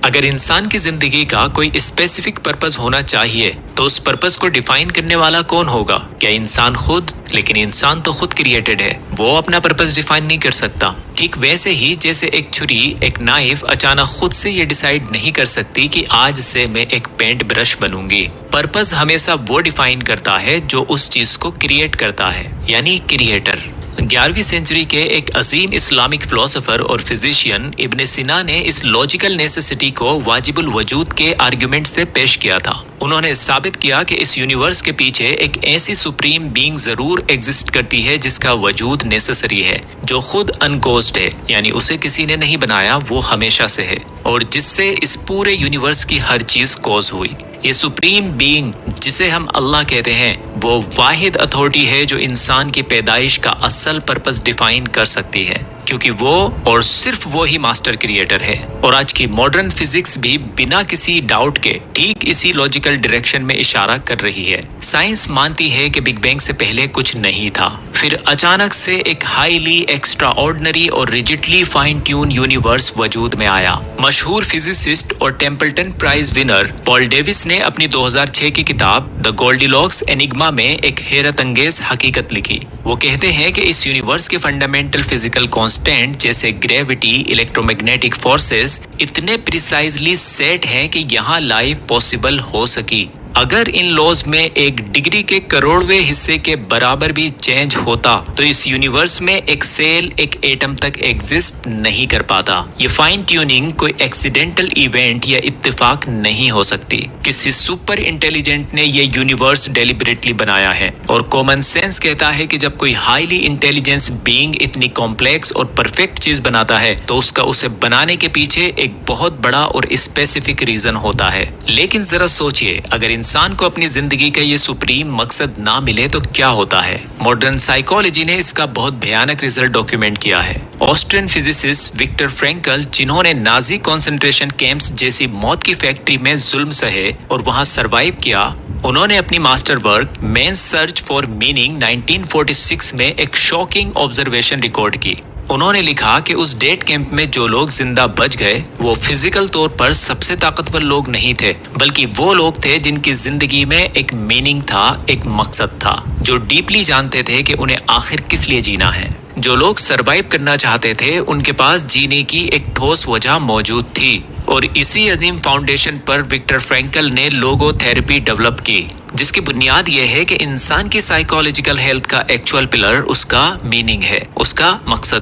اگر انسان کی زندگی کا کوئی اسپیسیفک پرپز ہونا چاہیے تو اس پرپز کو ڈیفائن کرنے والا کون ہوگا؟ کیا انسان خود؟ لیکن انسان تو خود کریٹڈ ہے، وہ اپنا پرپز ڈیفائن نہیں کر سکتا۔ ٹھیک ویسے ہی جیسے ایک چھری، ایک نائف اچانک خود سے یہ ڈیسائیڈ نہیں کر سکتی کہ آج سے میں ایک پینٹ برش بنوں گی۔ پرپز ہمیشہ وہ ڈیفائن کرتا ہے جو اس چیز کو کریٹ کرتا ہے، یعنی کریٹر۔ 11ویں سینچری کے ایک عظیم اسلامک فلسفر اور فزیشین ابن سینا نے اس لاجیکل نیسیسٹی کو واجب الوجود کے آرگیومنٹ سے پیش کیا تھا۔ انہوں نے ثابت کیا کہ اس یونیورس کے پیچھے ایک ایسی سپریم بینگ ضرور ایگزسٹ کرتی ہے جس کا وجود نیسیسری ہے، جو خود انکوزڈ ہے، یعنی اسے کسی نے نہیں بنایا، وہ ہمیشہ سے ہے، اور جس سے اس پورے یونیورس کی ہر چیز کوز ہوئی۔ یہ سپریم بینگ جسے ہم اللہ کہتے ہیں، وہ واحد اتھارٹی ہے جو انسان کی پیدائش کا اصل پرپز ڈیفائن کر سکتی ہے، کیونکہ وہ اور صرف وہ ہی ماسٹر کریٹر ہے۔ اور آج کی ماڈرن فزکس بھی بنا کسی ڈاؤٹ کے ٹھیک اسی لاجیکل ڈائریکشن میں اشارہ کر رہی ہے۔ سائنس مانتی ہے کہ بگ بینگ سے پہلے کچھ نہیں تھا، پھر اچانک سے ایک ہائیلی ایکسٹرا آرڈنری اور ریجڈلی فائن ٹیون یونیورس وجود میں آیا۔ مشہور فزسسٹ اور ٹیمپلٹن پرائز ونر پال ڈیوس نے اپنی 2006 کی کتاب دی گولڈی لاکس انگما میں ایک حیرت انگیز حقیقت لکھی۔ وہ کہتے ہیں کہ اس یونیورس کے فنڈامنٹل فزیکل کانسٹینٹ جیسے گریوٹی، الیکٹرو میگنیٹک فورسز اتنے پریسائزلی سیٹ ہیں کہ یہاں لائف پاسبل ہو سکی۔ اگر ان لاز میں ایک ڈگری کے کروڑویں حصے کے برابر بھی چینج ہوتا تو اس یونیورس میں ایک سیل ایک ایٹم تک ایگزسٹ نہیں کر پاتا۔ یہ فائن ٹیوننگ کوئی ایکسیڈنٹل ایونٹ یا اتفاق نہیں ہو سکتی۔ کسی سپر انٹیلیجنٹ نے یہ یونیورس ڈیلیبریٹلی بنایا ہے، اور کامن سینس کہتا ہے کہ جب کوئی ہائیلی انٹیلیجنس بینگ اتنی کمپلیکس اور پرفیکٹ چیز بناتا ہے تو اس کا اسے بنانے کے پیچھے ایک بہت بڑا اور اسپیسیفک ریزن ہوتا ہے۔ لیکن ذرا سوچئے، اگر انسان کو اپنی زندگی کا یہ سپریم مقصد نہ ملے تو کیا ہوتا ہے؟ ماڈرن سائیکالوجی نے اس کا بہت بھیانک ریزلٹ ڈاکیومنٹ کیا ہے۔ آسٹرین فزسسٹ وکٹر فرینکل، جنہوں نے نازی کنسنٹریشن کیمپس جیسی موت کی فیکٹری میں ظلم سہے اور وہاں سروائیو کیا، انہوں نے اپنی masterwork man search for meaning 1946 میں ایک شاکنگ آبزرویشن ریکارڈ کی۔ انہوں نے لکھا کہ اس ڈیٹ کیمپ میں جو لوگ زندہ بچ گئے وہ فزیکل طور پر سب سے طاقتور لوگ نہیں تھے، بلکہ وہ لوگ تھے جن کی زندگی میں ایک میننگ تھا، ایک مقصد تھا، جو ڈیپلی جانتے تھے کہ انہیں آخر کس لیے جینا ہے۔ جو لوگ سروائیو کرنا چاہتے تھے ان کے پاس جینے کی ایک ٹھوس وجہ موجود تھی، اور اسی عظیم فاؤنڈیشن پر وکٹر فرینکل نے لوگو تھراپی ڈیولپ کی، جس کی بنیاد یہ ہے کہ انسان کی سائیکالوجیکل ہیلتھ کا ایکچوئل پلر اس کا میننگ ہے، اس کا مقصد۔